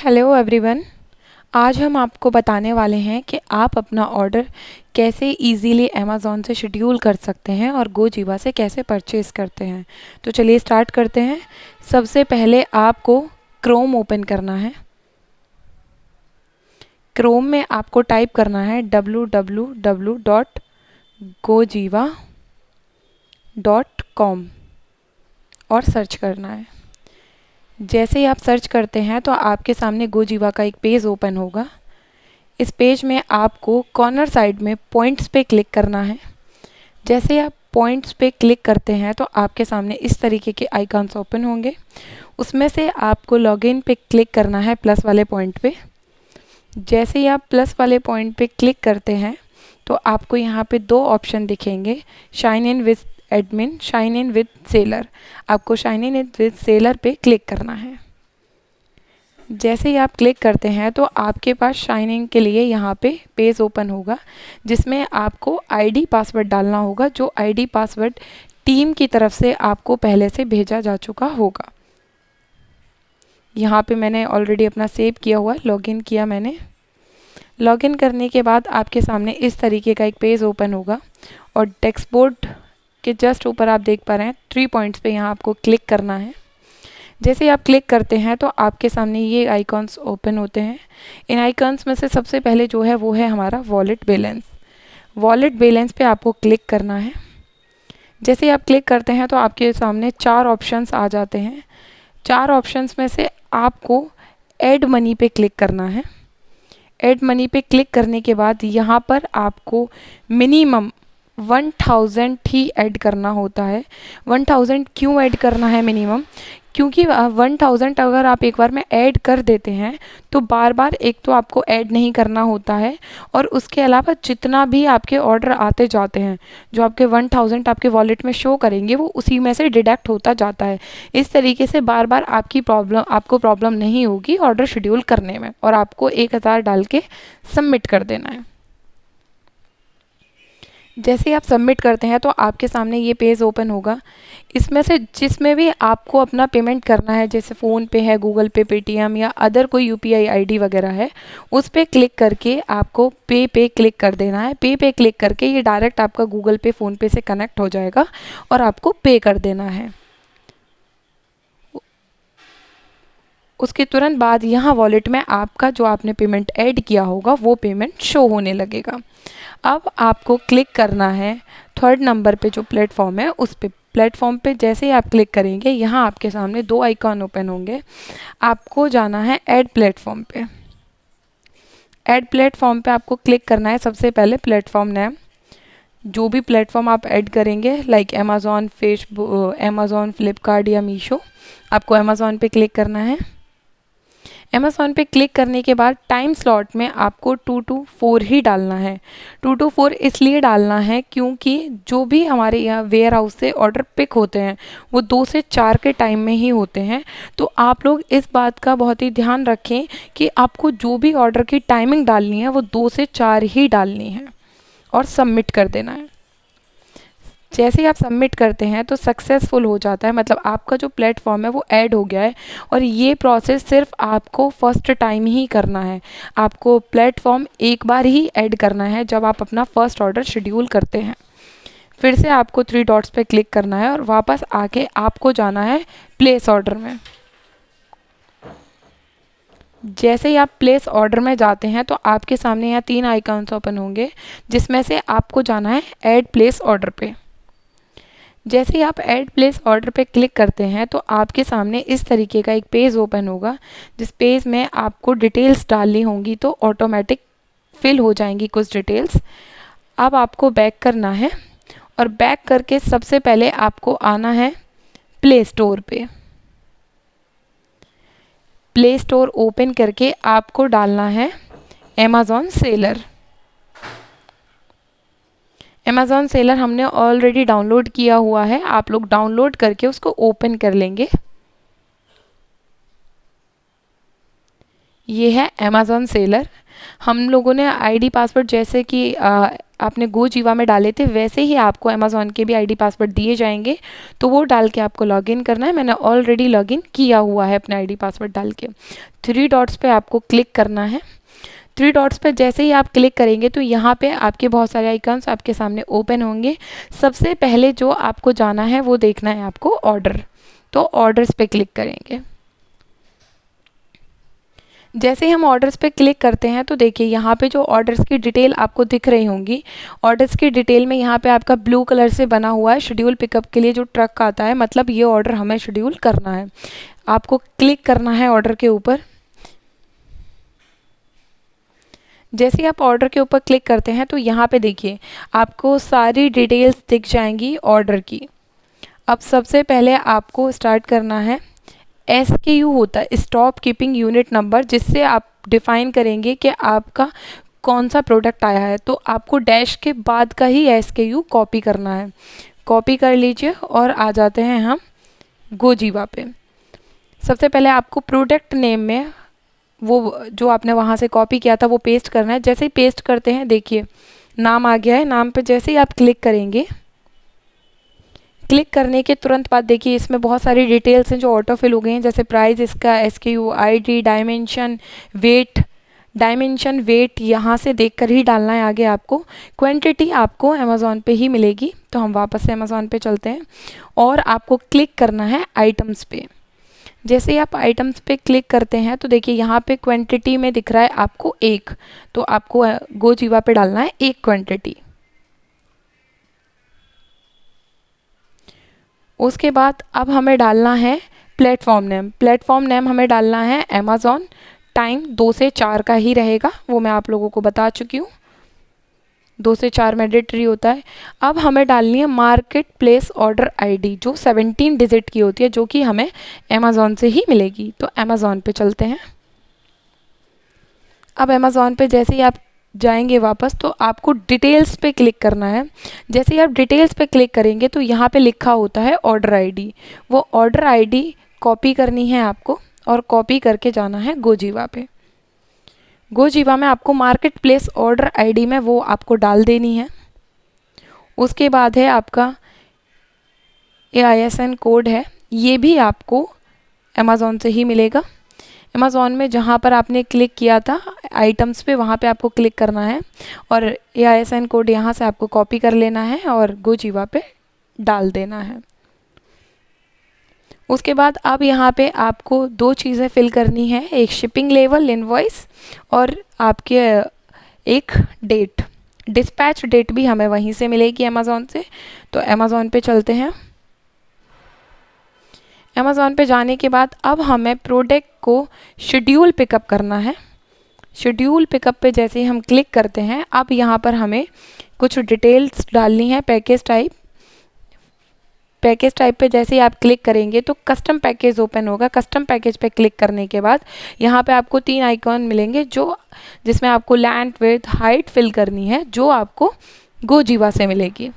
Hello everyone. आज हम आपको बताने वाले हैं कि आप अपना ऑर्डर कैसे इजीली अमेज़ॉन से शेड्यूल कर सकते हैं और गोजीबा से कैसे परचेज़ करते हैं। तो चलिए स्टार्ट करते हैं। सबसे पहले आपको क्रोम ओपन करना है। क्रोम में आपको टाइप करना है www.gojiva.com और सर्च करना है। जैसे ही आप सर्च करते हैं तो आपके सामने गोजीबा का एक पेज ओपन होगा। इस पेज में आपको कॉर्नर साइड में पॉइंट्स पे क्लिक करना है। जैसे आप पॉइंट्स पे क्लिक करते हैं तो आपके सामने इस तरीके के आइकॉन्स ओपन होंगे। उसमें से आपको लॉगिन पे क्लिक करना है प्लस वाले पॉइंट पे। जैसे ही आप प्लस वाले पॉइंट पे क्लिक करते हैं तो आपको यहाँ पे दो ऑप्शन दिखेंगे, shine in with admin, shine in with seller. आपको शाइन इन विद सेलर पे क्लिक करना है। जैसे ही आप क्लिक करते हैं तो आपके पास शाइन इन के लिए यहाँ पे पेज ओपन होगा, जिसमें आपको आईडी पासवर्ड डालना होगा, जो आईडी पासवर्ड टीम की तरफ से आपको पहले से भेजा जा चुका होगा। यहाँ पे मैंने ऑलरेडी अपना सेव किया हुआ, लॉगिन किया मैंने। लॉगिन करने के बाद आपके सामने इस तरीके का एक पेज ओपन होगा और डैशबोर्ड के जस्ट ऊपर आप देख पा रहे हैं 3 पॉइंट्स पे यहाँ आपको क्लिक करना है। जैसे ही आप क्लिक करते हैं तो आपके सामने ये आइकॉन्स ओपन होते हैं। इन आइकॉन्स में से सबसे पहले जो है वो है हमारा वॉलेट बैलेंस। वॉलेट बैलेंस पे आपको क्लिक करना है। जैसे ही आप क्लिक करते हैं तो आपके सामने 4 ऑप्शंस आ जाते हैं। 4 ऑप्शंस में से आपको ऐड मनी पे क्लिक करना है। ऐड मनी पे क्लिक करने के बाद यहाँ पर आपको मिनिमम 1000 ही ऐड करना होता है। 1000 क्यों ऐड करना है मिनिमम? क्योंकि 1000 अगर आप एक बार में ऐड कर देते हैं तो बार बार एक तो आपको ऐड नहीं करना होता है, और उसके अलावा जितना भी आपके ऑर्डर आते जाते हैं, जो आपके 1000 आपके वॉलेट में शो करेंगे, वो उसी में से डिडक्ट होता जाता है। इस तरीके से बार बार आपको प्रॉब्लम नहीं होगी ऑर्डर शेड्यूल करने में, और आपको 1000 डाल के सबमिट कर देना है। जैसे ही आप सबमिट करते हैं तो आपके सामने ये पेज ओपन होगा। इसमें से जिसमें भी आपको अपना पेमेंट करना है, जैसे फ़ोन पे है, गूगल पे, पेटीएम या अदर कोई यूपीआई आईडी वगैरह है, उस पर क्लिक करके आपको पे क्लिक कर देना है। पे क्लिक करके ये डायरेक्ट आपका गूगल पे, फ़ोन पे से कनेक्ट हो जाएगा और आपको पे कर देना है। उसके तुरंत बाद यहाँ वॉलेट में आपका जो आपने पेमेंट ऐड किया होगा वो पेमेंट शो होने लगेगा। अब आपको क्लिक करना है 3rd नंबर पे जो प्लेटफॉर्म है उस पे। प्लेटफॉर्म पे जैसे ही आप क्लिक करेंगे, यहाँ आपके सामने 2 आइकॉन ओपन होंगे। आपको जाना है ऐड प्लेटफॉर्म पे। ऐड प्लेटफॉर्म पे आपको क्लिक करना है। सबसे पहले प्लेटफॉर्म नेम, जो भी प्लेटफॉर्म आप ऐड करेंगे, like Amazon, Facebook, Amazon, Flipkart या मीशो, आपको अमेज़ॉन पे क्लिक करना है। अमेज़ॉन पे क्लिक करने के बाद टाइम स्लॉट में आपको 2 to 4 ही डालना है। 2 to 4 इसलिए डालना है क्योंकि जो भी हमारे यहाँ वेयर हाउस से ऑर्डर पिक होते हैं वो 2 से 4 के टाइम में ही होते हैं। तो आप लोग इस बात का बहुत ही ध्यान रखें कि आपको जो भी ऑर्डर की टाइमिंग डालनी है वो 2 से 4 ही डालनी है और सबमिट कर देना है। जैसे ही आप सबमिट करते हैं तो सक्सेसफुल हो जाता है, मतलब आपका जो प्लेटफॉर्म है वो ऐड हो गया है। और ये प्रोसेस सिर्फ आपको फर्स्ट टाइम ही करना है। आपको प्लेटफॉर्म एक बार ही ऐड करना है जब आप अपना फर्स्ट ऑर्डर शेड्यूल करते हैं। फिर से आपको 3 डॉट्स पे क्लिक करना है और वापस आके आपको जाना है प्लेस ऑर्डर में। जैसे ही आप प्लेस ऑर्डर में जाते हैं तो आपके सामने यहाँ 3 आइकॉन्स ओपन होंगे, जिसमें से आपको जाना है ऐड प्लेस ऑर्डर पे। जैसे ही आप ऐड प्लेस ऑर्डर पे क्लिक करते हैं तो आपके सामने इस तरीके का एक पेज ओपन होगा, जिस पेज में आपको डिटेल्स डालनी होंगी तो ऑटोमेटिक फिल हो जाएंगी कुछ डिटेल्स। अब आपको बैक करना है और बैक करके सबसे पहले आपको आना है प्ले स्टोर पे। प्ले स्टोर ओपन करके आपको डालना है अमेज़ॉन सेलर। अमेज़ॉन सेलर हमने ऑलरेडी डाउनलोड किया हुआ है, आप लोग डाउनलोड करके उसको ओपन कर लेंगे। ये है अमेज़ॉन सेलर। हम लोगों ने आईडी पासवर्ड जैसे कि आपने गोजीवा में डाले थे वैसे ही आपको अमेज़ॉन के भी आईडी पासवर्ड दिए जाएंगे, तो वो डाल के आपको लॉगिन करना है। मैंने ऑलरेडी लॉगिन किया हुआ है अपना आईडी पासवर्ड डाल के। 3 डॉट्स पे आपको क्लिक करना है। 3 डॉट्स पे जैसे ही आप क्लिक करेंगे तो यहाँ पे आपके बहुत सारे आइकन्स आपके सामने ओपन होंगे। सबसे पहले जो आपको जाना है वो देखना है आपको ऑर्डर, तो ऑर्डर्स पे क्लिक करेंगे। जैसे ही हम ऑर्डर्स पे क्लिक करते हैं तो देखिए यहाँ पे जो ऑर्डर्स की डिटेल आपको दिख रही होंगी, ऑर्डर्स की डिटेल में यहाँ पे आपका ब्लू कलर से बना हुआ है शेड्यूल पिकअप के लिए जो ट्रक आता है, मतलब ये ऑर्डर हमें शेड्यूल करना है। आपको क्लिक करना है ऑर्डर के ऊपर। जैसे ही आप ऑर्डर के ऊपर क्लिक करते हैं तो यहाँ पे देखिए आपको सारी डिटेल्स दिख जाएंगी ऑर्डर की। अब सबसे पहले आपको स्टार्ट करना है, SKU होता है स्टॉप कीपिंग यूनिट नंबर, जिससे आप डिफाइन करेंगे कि आपका कौन सा प्रोडक्ट आया है। तो आपको डैश के बाद का ही SKU कॉपी करना है। कॉपी कर लीजिए और आ जाते हैं हम गोजीवा पे। सबसे पहले आपको प्रोडक्ट नेम में वो जो आपने वहाँ से कॉपी किया था वो पेस्ट करना है। जैसे ही पेस्ट करते हैं देखिए नाम आ गया है। नाम पे जैसे ही आप क्लिक करेंगे, क्लिक करने के तुरंत बाद देखिए इसमें बहुत सारी डिटेल्स हैं जो ऑटो फिल हो गई हैं, जैसे प्राइस, इसका SKU ID, dimension, weight. Dimension, weight यहाँ से देखकर ही डालना है आगे आपको। क्वांटिटी आपको अमेज़ॉन पे ही मिलेगी। तो हम वापस से अमेज़ॉन पे चलते हैं और आपको क्लिक करना है आइटम्स पे। जैसे ही आप आइटम्स पे क्लिक करते हैं तो देखिए यहाँ पे क्वांटिटी में दिख रहा है आपको 1, तो आपको गोजीवा पे डालना है 1 क्वांटिटी। उसके बाद अब हमें डालना है प्लेटफॉर्म नेम। प्लेटफॉर्म नेम हमें डालना है अमेज़ॉन। टाइम 2 से 4 का ही रहेगा, वो मैं आप लोगों को बता चुकी हूँ। 2 से 4 मैंडेटरी होता है। अब हमें डालनी है मार्केट प्लेस ऑर्डर ID, जो 17 डिजिट की होती है, जो कि हमें अमेज़ॉन से ही मिलेगी। तो अमेज़ॉन पे चलते हैं। अब अमेज़ॉन पे जैसे ही आप जाएंगे वापस तो आपको डिटेल्स पे क्लिक करना है। जैसे ही आप डिटेल्स पे क्लिक करेंगे तो यहाँ पे लिखा होता है ऑर्डर ID। वो ऑर्डर ID कॉपी करनी है आपको और कॉपी करके जाना है गोजीवा पे। गोजीवा में आपको मार्केट प्लेस ऑर्डर ID में वो आपको डाल देनी है। उसके बाद है आपका AISN कोड है, ये भी आपको अमेज़ॉन से ही मिलेगा। अमेज़ॉन में जहाँ पर आपने क्लिक किया था आइटम्स पे, वहाँ पे आपको क्लिक करना है और AISN कोड यहाँ से आपको कॉपी कर लेना है और गोजीवा पे डाल देना है। उसके बाद अब यहाँ पे आपको 2 चीज़ें फिल करनी है, एक शिपिंग लेवल इनवॉइस और आपके एक डेट। डिस्पैच डेट भी हमें वहीं से मिलेगी अमेज़ॉन से। तो अमेज़ॉन पे चलते हैं। अमेज़ॉन पे जाने के बाद अब हमें प्रोडक्ट को शेड्यूल पिकअप करना है। शेड्यूल पिकअप पे जैसे ही हम क्लिक करते हैं, अब यहाँ पर हमें कुछ डिटेल्स डालनी है। पैकेज टाइप, पैकेज टाइप पे जैसे ही आप क्लिक करेंगे तो कस्टम पैकेज ओपन होगा। कस्टम पैकेज पे क्लिक करने के बाद यहाँ पे आपको 3 आइकॉन मिलेंगे जिसमें आपको लेंथ, विड्थ, हाइट फिल करनी है, जो आपको गोजीवा से मिलेगी।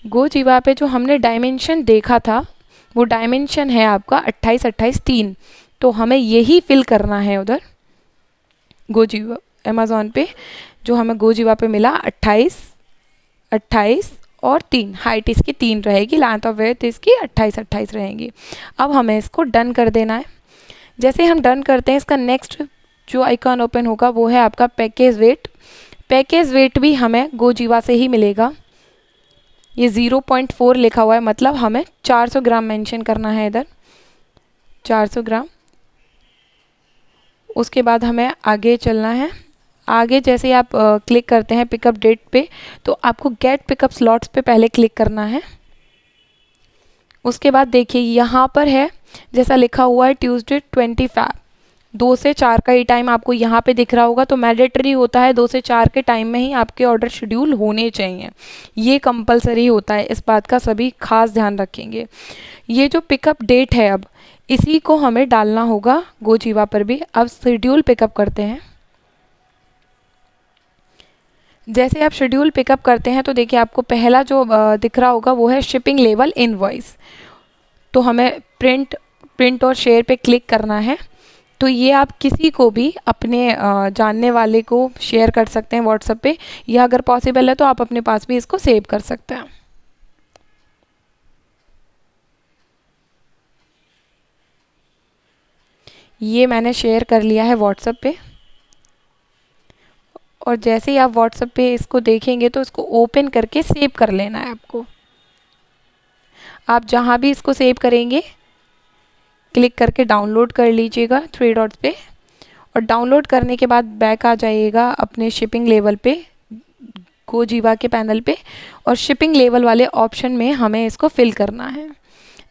गोजीवा पे जो हमने डायमेंशन देखा था वो डायमेंशन है आपका 28, 28, 3। तो हमें यही फिल करना है उधर गोजीवा अमेज़ॉन पे। जो हमें गोजीवा पे मिला 28, 28 और 3, हाइट इसकी 3 रहेगी, लेंथ और विड्थ इसकी 28, 28 रहेंगी। अब हमें इसको डन कर देना है। जैसे हम डन करते हैं इसका नेक्स्ट जो आइकॉन ओपन होगा वो है आपका पैकेज वेट। पैकेज वेट भी हमें गोजीवा से ही मिलेगा। ये 0.4 लिखा हुआ है, मतलब हमें 400 ग्राम मेंशन करना है इधर, 400 ग्राम। उसके बाद हमें आगे चलना है। आगे जैसे ही आप क्लिक करते हैं पिकअप डेट पे तो आपको गेट पिकअप स्लॉट्स पे पहले क्लिक करना है। उसके बाद देखिए यहाँ पर है जैसा लिखा हुआ है ट्यूसडे 25, 2 से 4 का ही टाइम आपको यहाँ पे दिख रहा होगा। तो मैंडेटरी होता है 2 से 4 के टाइम में ही आपके ऑर्डर शेड्यूल होने चाहिए, ये कंपलसरी होता है। इस बात का सभी खास ध्यान रखेंगे। ये जो पिकअप डेट है अब इसी को हमें डालना होगा गोजीवा पर भी। अब शेड्यूल पिकअप करते हैं। जैसे आप शेड्यूल पिकअप करते हैं तो देखिए आपको पहला जो दिख रहा होगा वो है शिपिंग लेवल इनवॉइस। तो हमें प्रिंट और शेयर पे क्लिक करना है। तो ये आप किसी को भी अपने जानने वाले को शेयर कर सकते हैं व्हाट्सएप पे, या अगर पॉसिबल है तो आप अपने पास भी इसको सेव कर सकते हैं। ये मैंने शेयर कर लिया है व्हाट्सएप पे, और जैसे ही आप व्हाट्सएप पे इसको देखेंगे तो इसको ओपन करके सेव कर लेना है आपको। आप जहाँ भी इसको सेव करेंगे क्लिक करके डाउनलोड कर लीजिएगा 3 डॉट्स पे, और डाउनलोड करने के बाद बैक आ जाइएगा अपने शिपिंग लेवल पे, गोजीबा के पैनल पे, और शिपिंग लेवल वाले ऑप्शन में हमें इसको फिल करना है।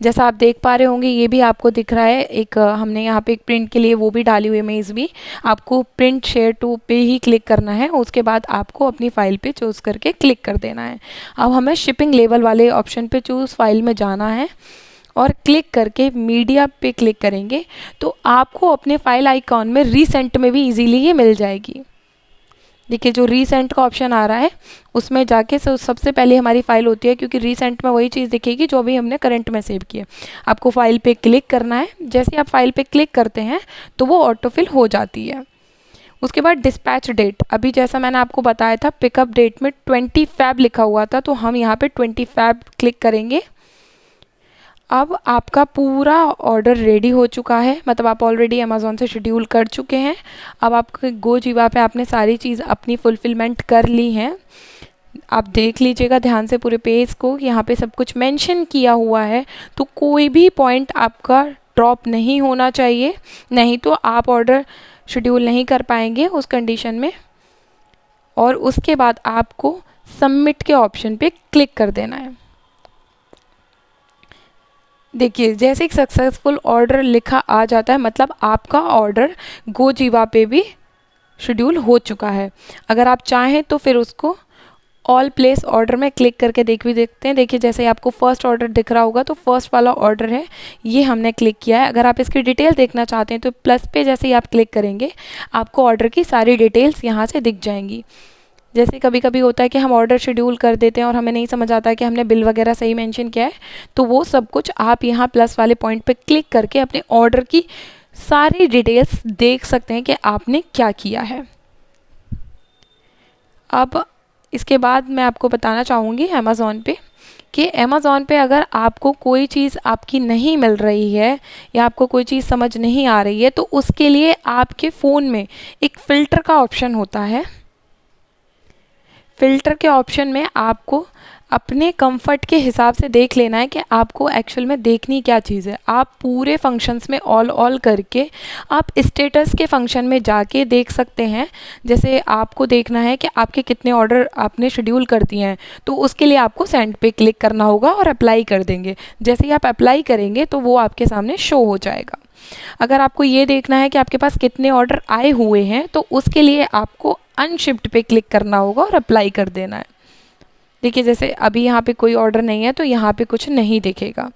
जैसा आप देख पा रहे होंगे ये भी आपको दिख रहा है, एक हमने यहाँ पे एक प्रिंट के लिए वो भी डाली हुई इमेज भी। आपको प्रिंट शेयर टू पे ही क्लिक करना है, उसके बाद आपको अपनी फ़ाइल पे चूज़ करके क्लिक कर देना है। अब हमें शिपिंग लेवल वाले ऑप्शन पे चूज़ फाइल में जाना है, और क्लिक करके मीडिया पे क्लिक करेंगे तो आपको अपने फाइल आइकॉन में रीसेंट में भी इजीली ये मिल जाएगी। देखिए जो रीसेंट का ऑप्शन आ रहा है उसमें जाके सबसे पहले हमारी फ़ाइल होती है, क्योंकि रीसेंट में वही चीज़ दिखेगी जो अभी हमने करंट में सेव की है। आपको फ़ाइल पे क्लिक करना है, जैसे आप फाइल पे क्लिक करते हैं तो वो ऑटोफिल हो जाती है। उसके बाद डिस्पैच डेट, अभी जैसा मैंने आपको बताया था पिकअप डेट में 20 फ़ैब लिखा हुआ था, तो हम यहाँ पे 20 फ़ैब क्लिक करेंगे। अब आपका पूरा ऑर्डर रेडी हो चुका है, मतलब आप ऑलरेडी अमेज़ॉन से शेड्यूल कर चुके हैं। अब आपके गोजीबा पे आपने सारी चीज़ अपनी फुलफिलमेंट कर ली हैं। आप देख लीजिएगा ध्यान से पूरे पेज को, यहाँ पे सब कुछ मेंशन किया हुआ है, तो कोई भी पॉइंट आपका ड्रॉप नहीं होना चाहिए, नहीं तो आप ऑर्डर शेड्यूल नहीं कर पाएंगे उस कंडीशन में। और उसके बाद आपको सबमिट के ऑप्शन पे क्लिक कर देना है। देखिए जैसे एक सक्सेसफुल ऑर्डर लिखा आ जाता है, मतलब आपका ऑर्डर गोजीबा पे भी शेड्यूल हो चुका है। अगर आप चाहें तो फिर उसको ऑल प्लेस ऑर्डर में क्लिक करके देखते हैं। देखिए जैसे आपको फर्स्ट ऑर्डर दिख रहा होगा तो फर्स्ट वाला ऑर्डर है, ये हमने क्लिक किया है। अगर आप इसकी डिटेल देखना चाहते हैं तो प्लस पे जैसे ही आप क्लिक करेंगे आपको ऑर्डर की सारी डिटेल्स यहाँ से दिख जाएंगी। जैसे कभी कभी होता है कि हम ऑर्डर शेड्यूल कर देते हैं और हमें नहीं समझ आता है कि हमने बिल वगैरह सही मेंशन किया है, तो वो सब कुछ आप यहाँ प्लस वाले पॉइंट पे क्लिक करके अपने ऑर्डर की सारी डिटेल्स देख सकते हैं कि आपने क्या किया है। अब इसके बाद मैं आपको बताना चाहूँगी अमेज़ॉन पे कि अमेज़ॉन पे अगर आपको कोई चीज़ आपकी नहीं मिल रही है या आपको कोई चीज़ समझ नहीं आ रही है, तो उसके लिए आपके फ़ोन में एक फ़िल्टर का ऑप्शन होता है। फ़िल्टर के ऑप्शन में आपको अपने कंफर्ट के हिसाब से देख लेना है कि आपको एक्चुअल में देखनी क्या चीज़ है। आप पूरे फंक्शंस में ऑल करके आप स्टेटस के फंक्शन में जाके देख सकते हैं। जैसे आपको देखना है कि आपके कितने ऑर्डर आपने शेड्यूल कर दिए हैं, तो उसके लिए आपको सेंड पे क्लिक करना होगा और अप्लाई कर देंगे। जैसे ही आप अप्लाई करेंगे तो वो आपके सामने शो हो जाएगा। अगर आपको ये देखना है कि आपके पास कितने ऑर्डर आए हुए हैं, तो उसके लिए आपको अनशिप्ड पे क्लिक करना होगा और अप्लाई कर देना है। देखिए जैसे अभी यहाँ पे कोई ऑर्डर नहीं है तो यहाँ पे कुछ नहीं दिखेगा।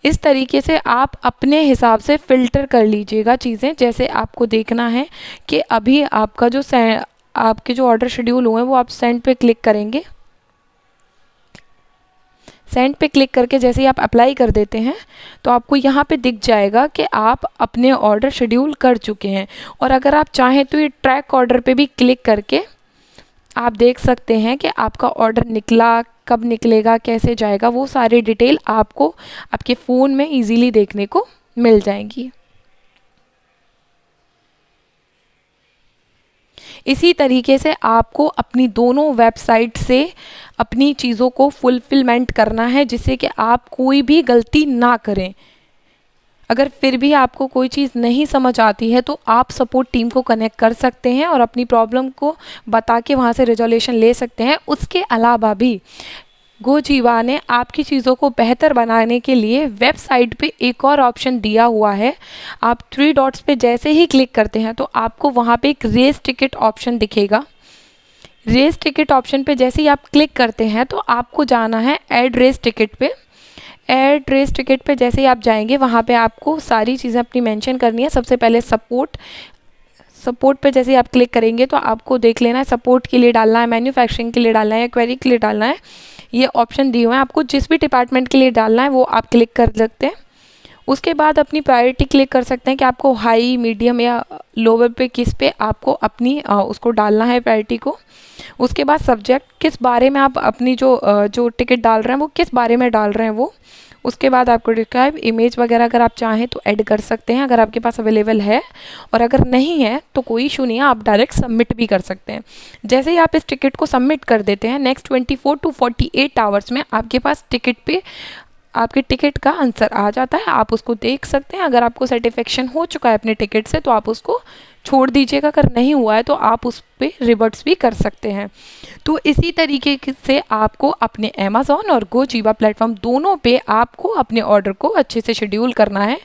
इस तरीके से आप अपने हिसाब से फ़िल्टर कर लीजिएगा चीज़ें। जैसे आपको देखना है कि अभी आपका जो आपके जो ऑर्डर शेड्यूल हुए हैं वो आप सेंड पे क्लिक करेंगे। सेंड पे क्लिक करके जैसे ही आप अप्लाई कर देते हैं तो आपको यहाँ पे दिख जाएगा कि आप अपने ऑर्डर शेड्यूल कर चुके हैं। और अगर आप चाहें तो ये ट्रैक ऑर्डर पे भी क्लिक करके आप देख सकते हैं कि आपका ऑर्डर निकला, कब निकलेगा, कैसे जाएगा, वो सारी डिटेल आपको आपके फ़ोन में इजीली देखने को मिल जाएंगी। इसी तरीके से आपको अपनी दोनों वेबसाइट से अपनी चीज़ों को फुलफिलमेंट करना है, जिससे कि आप कोई भी गलती ना करें। अगर फिर भी आपको कोई चीज़ नहीं समझ आती है तो आप सपोर्ट टीम को कनेक्ट कर सकते हैं और अपनी प्रॉब्लम को बता के वहाँ से रिजोल्यूशन ले सकते हैं। उसके अलावा भी गोजीबा ने आपकी चीज़ों को बेहतर बनाने के लिए वेबसाइट पे एक और ऑप्शन दिया हुआ है। आप 3 डॉट्स पे जैसे ही क्लिक करते हैं तो आपको वहाँ पे एक रेस टिकट ऑप्शन दिखेगा। रेस टिकट ऑप्शन पे जैसे ही आप क्लिक करते हैं तो आपको जाना है ऐड रेस टिकट पे। ऐड रेस टिकट पे जैसे ही आप जाएंगे वहाँ पे आपको सारी चीज़ें अपनी मेंशन करनी है। सबसे पहले सपोर्ट पे जैसे ही आप क्लिक करेंगे तो आपको देख लेना है सपोर्ट के लिए डालना है, मैन्युफैक्चरिंग के लिए डालना है या क्वेरी के लिए डालना है। ये ऑप्शन दिए हुए हैं, आपको जिस भी डिपार्टमेंट के लिए डालना है वो आप क्लिक कर सकते हैं। उसके बाद अपनी प्रायोरिटी क्लिक कर सकते हैं कि आपको हाई, मीडियम या लोअर पे किस पे आपको अपनी उसको डालना है प्रायोरिटी को। उसके बाद सब्जेक्ट, किस बारे में आप अपनी जो टिकट डाल रहे हैं वो किस बारे में डाल रहे हैं वो। उसके बाद आपको डिस्क्राइब, इमेज वगैरह अगर आप चाहें तो ऐड कर सकते हैं अगर आपके पास अवेलेबल है, और अगर नहीं है तो कोई इशू नहीं है, आप डायरेक्ट सबमिट भी कर सकते हैं। जैसे ही आप इस टिकट को सबमिट कर देते हैं, नेक्स्ट 24 टू 48 आवर्स में आपके पास टिकट पे आपके टिकट का आंसर आ जाता है। आप उसको देख सकते हैं। अगर आपको सेटिस्फेक्शन हो चुका है अपने टिकट से तो आप उसको छोड़ दीजिएगा, अगर नहीं हुआ है तो आप उस पर रिवर्ट्स भी कर सकते हैं। तो इसी तरीके से आपको अपने अमेज़ॉन और गोजीबा प्लेटफॉर्म दोनों पे आपको अपने ऑर्डर को अच्छे से शेड्यूल करना है।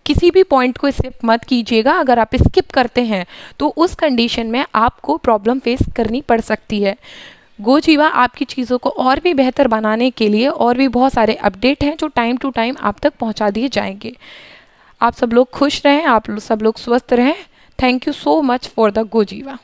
किसी भी पॉइंट को स्किप मत कीजिएगा। अगर आप स्किप करते हैं तो उस कंडीशन में आपको प्रॉब्लम फेस करनी पड़ सकती है। गोजीबा आपकी चीज़ों को और भी बेहतर बनाने के लिए और भी बहुत सारे अपडेट हैं जो टाइम टू टाइम आप तक पहुंचा दिए जाएंगे। आप सब लोग खुश रहें, आप सब लोग स्वस्थ रहें। Thank you so much for the गोजीबा।